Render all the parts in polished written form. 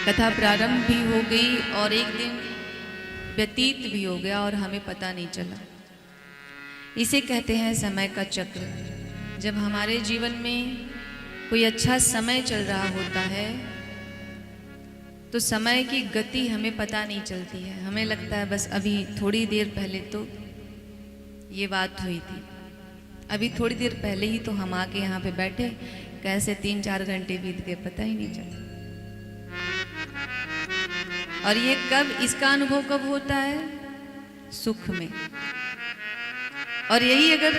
कथा प्रारंभ भी हो गई और एक दिन व्यतीत भी हो गया और हमें पता नहीं चला। इसे कहते हैं समय का चक्र। जब हमारे जीवन में कोई अच्छा समय चल रहा होता है तो समय की गति हमें पता नहीं चलती है। हमें लगता है बस अभी थोड़ी देर पहले तो ये बात हुई थी, अभी थोड़ी देर पहले ही तो हम आके यहाँ पे बैठे, कैसे 3-4 घंटे बीत गए पता ही नहीं चला। और ये कब, इसका अनुभव कब होता है? सुख में। और यही अगर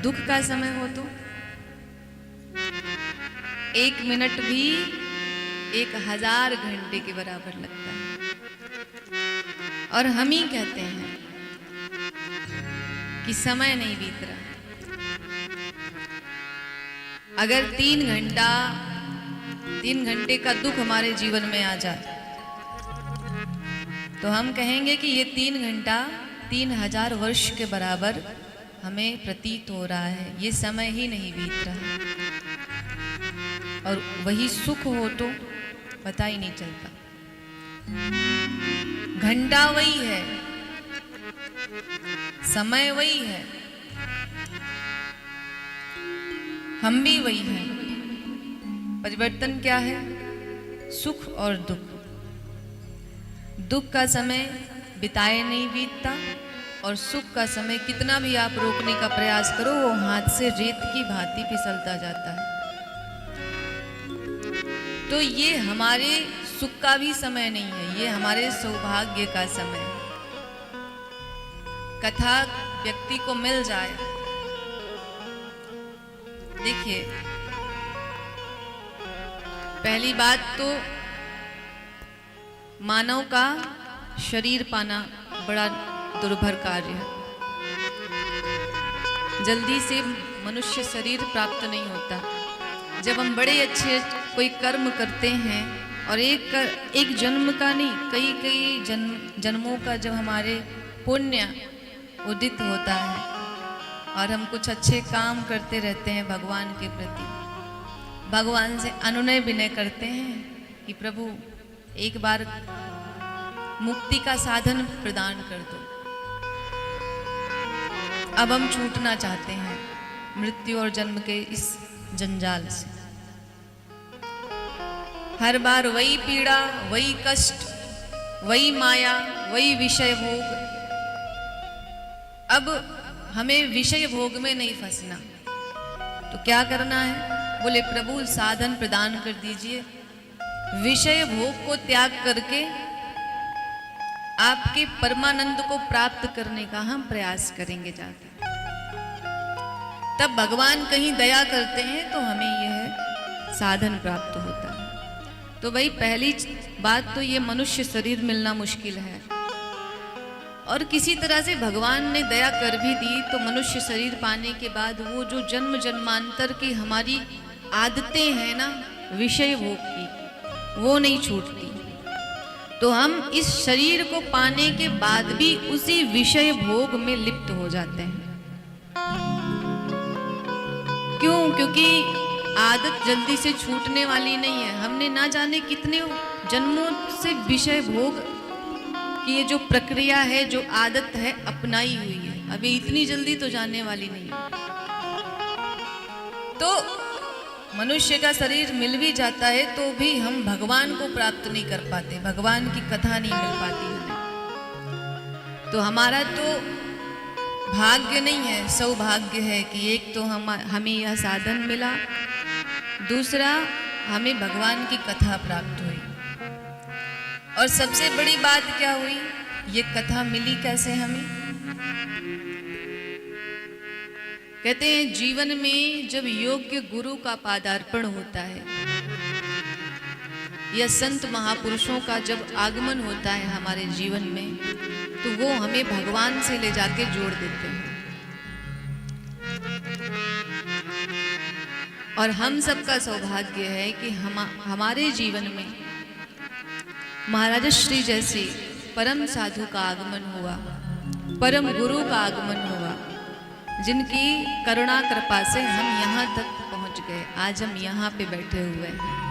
दुख का समय हो तो 1 मिनट भी 1000 घंटे के बराबर लगता है। और हम ही कहते हैं कि समय नहीं बीत रहा। अगर 3 घंटे का दुख हमारे जीवन में आ जाए तो हम कहेंगे कि ये 3 घंटा 3000 वर्ष के बराबर हमें प्रतीत हो रहा है, ये समय ही नहीं बीत रहा। और वही सुख हो तो पता ही नहीं चलता। घंटा वही है, समय वही है, हम भी वही हैं। परिवर्तन क्या है? सुख और दुख। दुख का समय बिताए नहीं बीतता और सुख का समय कितना भी आप रोकने का प्रयास करो वो हाथ से रेत की भांति फिसलता जाता है। तो ये हमारे सुख का भी समय नहीं है, ये हमारे सौभाग्य का समय है। कथा व्यक्ति को मिल जाए। देखिए, पहली बात तो मानव का शरीर पाना बड़ा दुर्भर कार्य है। जल्दी से मनुष्य शरीर प्राप्त नहीं होता। जब हम बड़े अच्छे कोई कर्म करते हैं और एक जन्म का नहीं, कई जन्मों का जब हमारे पुण्य उदित होता है और हम कुछ अच्छे काम करते रहते हैं भगवान के प्रति, भगवान से अनुनय विनय करते हैं कि प्रभु एक बार मुक्ति का साधन प्रदान कर दो। अब हम छूटना चाहते हैं मृत्यु और जन्म के इस जंजाल से। हर बार वही पीड़ा, वही कष्ट, वही माया, वही विषय भोग। अब हमें विषय भोग में नहीं फंसना, तो क्या करना है? बोले प्रभु साधन प्रदान कर दीजिए। विषय भोग को त्याग करके आपके परमानंद को प्राप्त करने का हम प्रयास करेंगे जाके। तब भगवान कहीं दया करते हैं तो हमें यह साधन प्राप्त होता है। तो भाई पहली बात तो ये मनुष्य शरीर मिलना मुश्किल है। और किसी तरह से भगवान ने दया कर भी दी तो मनुष्य शरीर पाने के बाद वो जो जन्म जन्मांतर की हमारी आदतें हैं ना विषय भोग की, वो नहीं छूटती। तो हम इस शरीर को पाने के बाद भी उसी विषय भोग में लिप्त हो जाते हैं। क्यों? क्योंकि आदत जल्दी से छूटने वाली नहीं है। हमने ना जाने कितने जन्मों से विषय भोग की ये जो प्रक्रिया है, जो आदत है, अपनाई हुई है। अभी इतनी जल्दी तो जाने वाली नहीं है। तो मनुष्य का शरीर मिल भी जाता है तो भी हम भगवान को प्राप्त नहीं कर पाते, भगवान की कथा नहीं मिल पाती हमें। तो हमारा तो भाग्य नहीं है, सौभाग्य है कि एक तो हमें यह साधन मिला, दूसरा हमें भगवान की कथा प्राप्त हुई। और सबसे बड़ी बात क्या हुई? ये कथा मिली कैसे हमें? कहते हैं जीवन में जब योग्य गुरु का पादार्पण होता है या संत महापुरुषों का जब आगमन होता है हमारे जीवन में, तो वो हमें भगवान से ले जाके जोड़ देते हैं। और हम सबका सौभाग्य है कि हमारे जीवन में महाराज श्री जैसे परम साधु का आगमन हुआ, परम गुरु का आगमन हुआ, जिनकी करुणा कृपा से हम यहाँ तक पहुँच गए। आज हम यहाँ पे बैठे हुए हैं।